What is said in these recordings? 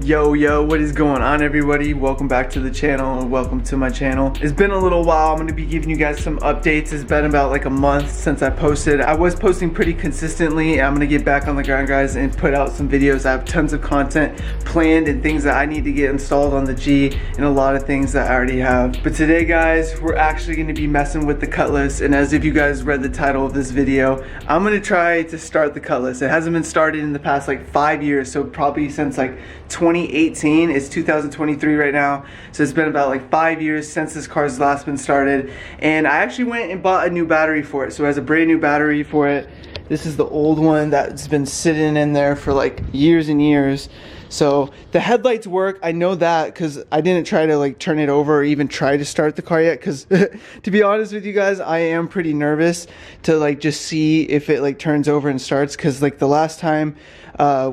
Yo, what is going on, everybody? Welcome back to the channel and welcome to my channel. It's been a little while. I'm going to be giving you guys some updates. It's been about like a month since I posted. I was posting pretty consistently. I'm going to get back on the grind, guys, and put out some videos. I have tons of content planned and things that I need to get installed on the G and a lot of things that I already have. But today, guys, we're actually going to be messing with the Cutlass, and as if you guys read the title of this video, I'm going to try to start the Cutlass. It hasn't been started in the past like 5 years, so probably since like 2018. It's 2023 right now, so it's been about like 5 years since this car's last been started. And I actually went and bought a new battery for it, so it has a brand new battery for it. This is the old one that's been sitting in there for like years and years. So the headlights work. I know that because I didn't try to like turn it over or even try to start the car yet, because to be honest with you guys, I am pretty nervous to like just see if it like turns over and starts, because like the last time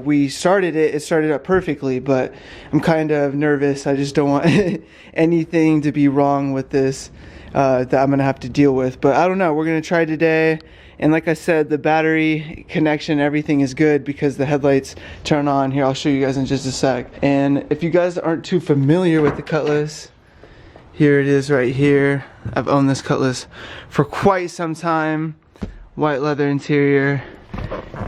we started it, it started up perfectly, but I'm kind of nervous. I just don't want anything to be wrong with this that I'm gonna have to deal with. But I don't know, we're gonna try today. And like I said, the battery connection, everything is good because the headlights turn on. Here, I'll show you guys in just a sec. And if you guys aren't too familiar with the Cutlass, here it is right here. I've owned this Cutlass for quite some time. White leather interior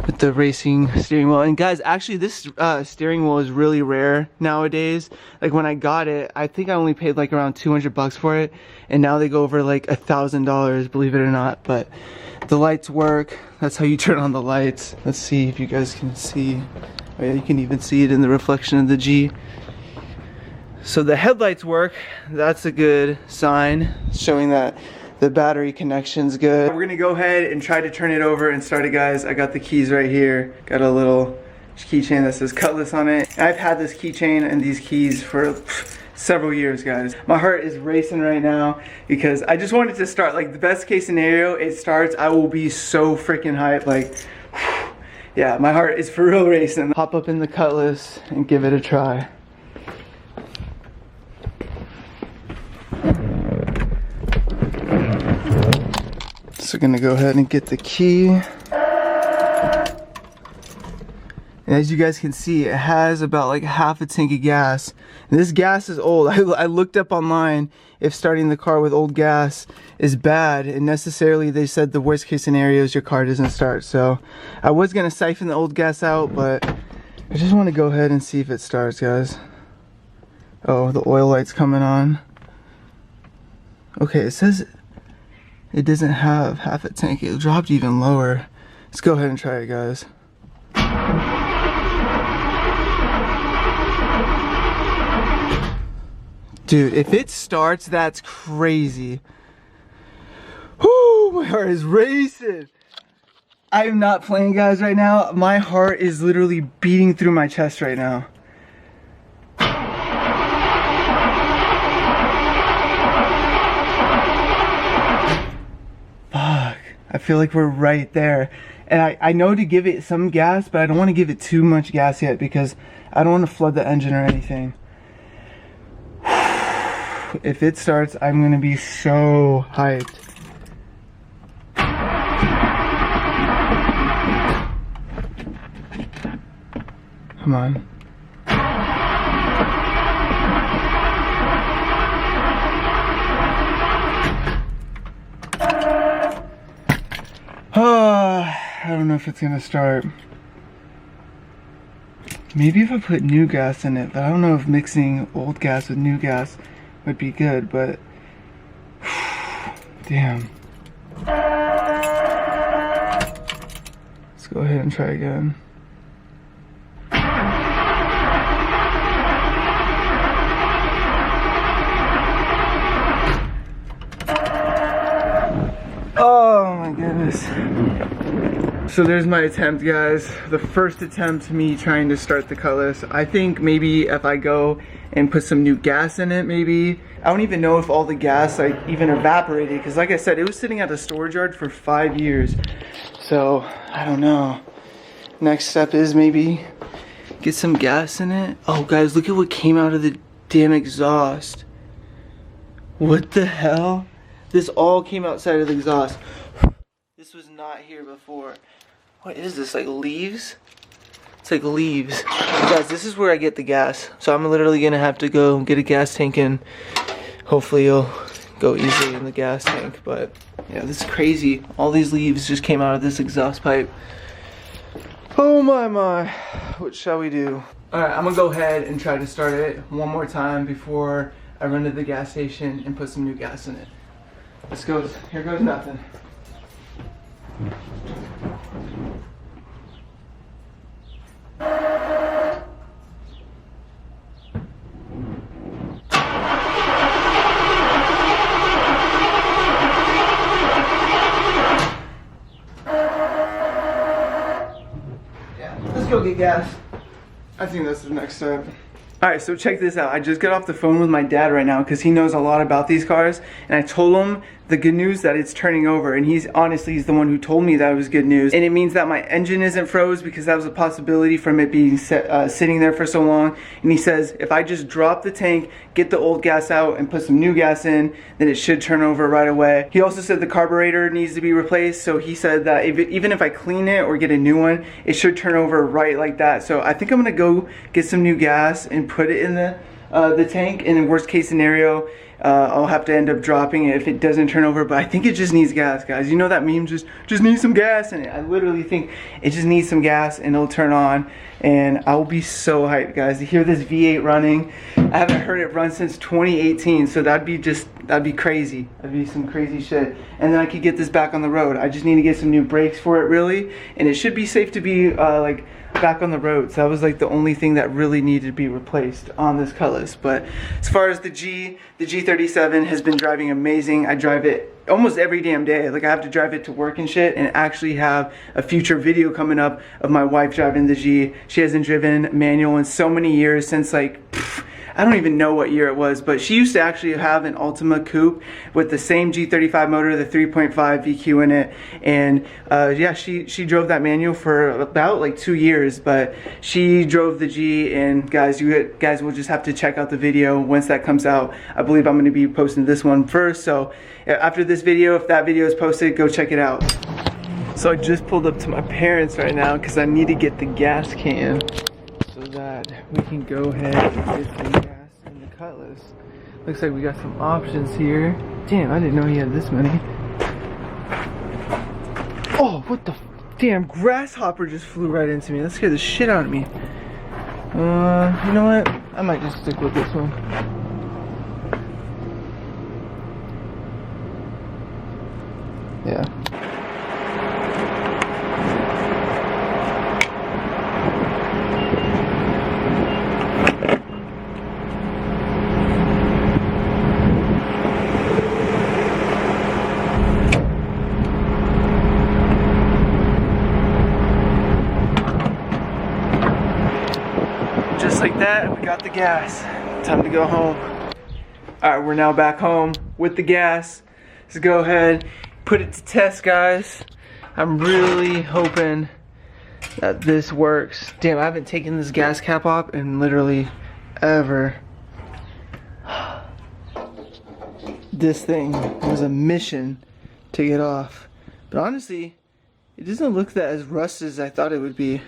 with the racing steering wheel. And guys, actually this steering wheel is really rare nowadays. Like when I got it, I think I only paid like around 200 bucks for it, and now they go over like $1,000, believe it or not. But the lights work. That's how you turn on the lights. Let's see if you guys can see. Oh yeah, you can even see it in the reflection of the G. So the headlights work. That's a good sign, showing that the battery connection's good. We're gonna go ahead and try to turn it over and start it, guys. I got the keys right here. Got a little keychain that says Cutlass on it. I've had this keychain and these keys for several years, guys. My heart is racing right now because I just wanted to start. Like the best case scenario, it starts, I will be so freaking hyped. Like, yeah, my heart is for real racing. Hop up in the Cutlass and give it a try. So gonna go ahead and get the key. And as you guys can see, it has about like half a tank of gas. And this gas is old. I looked up online if starting the car with old gas is bad, and necessarily they said the worst case scenario is your car doesn't start. So I was gonna siphon the old gas out, but I just want to go ahead and see if it starts, guys. Oh, the oil light's coming on. Okay, it says it doesn't have half a tank. It dropped even lower. Let's go ahead and try it, guys. Dude, if it starts, that's crazy. Whoo, my heart is racing. I am not playing, guys, right now. My heart is literally beating through my chest right now. Fuck, I feel like we're right there. And I know to give it some gas, but I don't want to give it too much gas yet because I don't want to flood the engine or anything. If it starts, I'm gonna be so hyped. Come on. Oh, I don't know if it's gonna start. Maybe if I put new gas in it, but I don't know if mixing old gas with new gas would be good, but damn. Let's go ahead and try again. Oh my goodness. So there's my attempt, guys. The first attempt me trying to start the Cutlass. I think maybe if I go and put some new gas in it, maybe. I don't even know if all the gas like even evaporated, because like I said, it was sitting at the storage yard for 5 years. So I don't know. Next step is maybe get some gas in it. Oh guys, look at what came out of the damn exhaust. What the hell? This all came outside of the exhaust. This was not here before. What is this, like leaves? It's It's like leaves. Guys, this is where I get the gas. So I'm literally gonna have to go get a gas tank and hopefully it'll go easily in the gas tank. But yeah, this is crazy. All these leaves just came out of this exhaust pipe. Oh my. What shall we do? Alright, I'm gonna go ahead and try to start it one more time before I run to the gas station and put some new gas in it. Let's go. Here goes nothing. Let's go get gas. I think that's the next step. Alright, so check this out. I just got off the phone with my dad right now because he knows a lot about these cars, and I told him the good news that it's turning over, and he's the one who told me that it was good news, and it means that my engine isn't froze because that was a possibility from it being sitting there for so long. And he says if I just drop the tank, get the old gas out and put some new gas in, then it should turn over right away. He also said the carburetor needs to be replaced, so he said that even if I clean it or get a new one, it should turn over right like that. So I think I'm gonna go get some new gas and put it in the tank, and in worst case scenario I'll have to end up dropping it if it doesn't turn over. But I think it just needs gas, guys. You know that meme, just need some gas in it. I literally think it just needs some gas and it'll turn on, and I will be so hyped, guys, to hear this V8 running. I haven't heard it run since 2018, so that'd be crazy. That'd be some crazy shit. And then I could get this back on the road. I just need to get some new brakes for it, really, and it should be safe to be like back on the road. So that was like the only thing that really needed to be replaced on this Cutlass. But as far as the G37 has been driving amazing. I drive it almost every damn day. Like, I have to drive it to work and shit, and actually have a future video coming up of my wife driving the G. She hasn't driven manual in so many years, since like I don't even know what year it was, but she used to actually have an Ultima coupe with the same G35 motor, the 3.5 VQ in it, and yeah, she drove that manual for about like 2 years, but she drove the G. And guys, you guys will just have to check out the video once that comes out. I believe I'm going to be posting this one first, so after this video, if that video is posted, go check it out. So I just pulled up to my parents right now because I need to get the gas can so that we can go ahead and get some gas in the Cutlass. Looks like we got some options here. Damn, I didn't know he had this many. Oh, what the damn grasshopper just flew right into me. That scared the shit out of me. You know what? I might just stick with this one. Yeah. Just like that, we got the gas. Time to go home. Alright, we're now back home with the gas. Let's go ahead, put it to test, guys. I'm really hoping that this works. Damn, I haven't taken this gas cap off in literally ever. This thing was a mission to get off. But honestly, it doesn't look that as rusted as I thought it would be.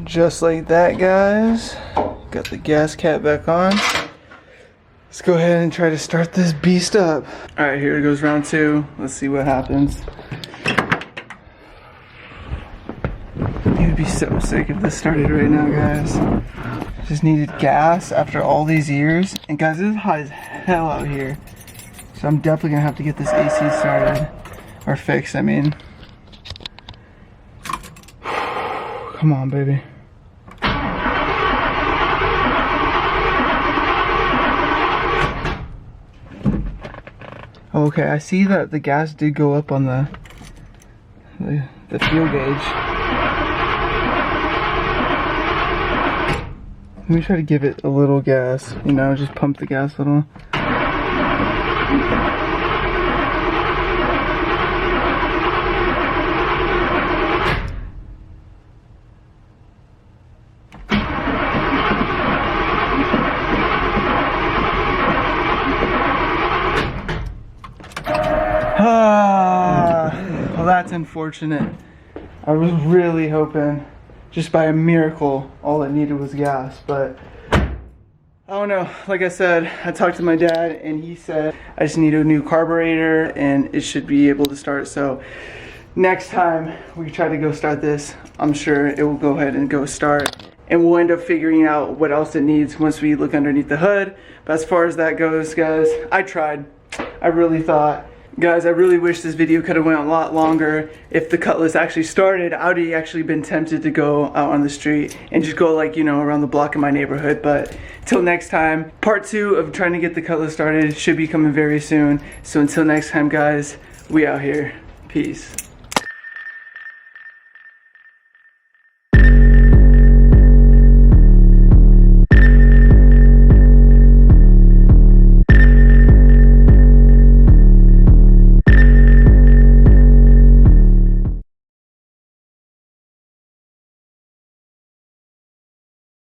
Just like that, guys. Got the gas cap back on. Let's go ahead and try to start this beast up. Alright, here it goes, round 2. Let's see what happens. It would be so sick if this started right now, guys. Just needed gas after all these years. And guys, this is hot as hell out here. So I'm definitely gonna have to get this AC started. Or fixed, I mean. Come on, baby. Okay, I see that the gas did go up on the fuel gauge. me try to give it a little gas, you know, just pump the gas a little. Well, that's unfortunate. I was really hoping, just by a miracle, all it needed was gas, but I don't know. Like I said, I talked to my dad and he said I just need a new carburetor and it should be able to start. So next time we try to go start this, I'm sure it will go ahead and go start. And we'll end up figuring out what else it needs once we look underneath the hood. But as far as that goes, guys, I tried. I really thought. Guys, I really wish this video could have went a lot longer. If the Cutlass actually started, I would have actually been tempted to go out on the street and just go, like, you know, around the block in my neighborhood. But till next time, part 2 of trying to get the Cutlass started should be coming very soon. So until next time, guys, we out here. Peace.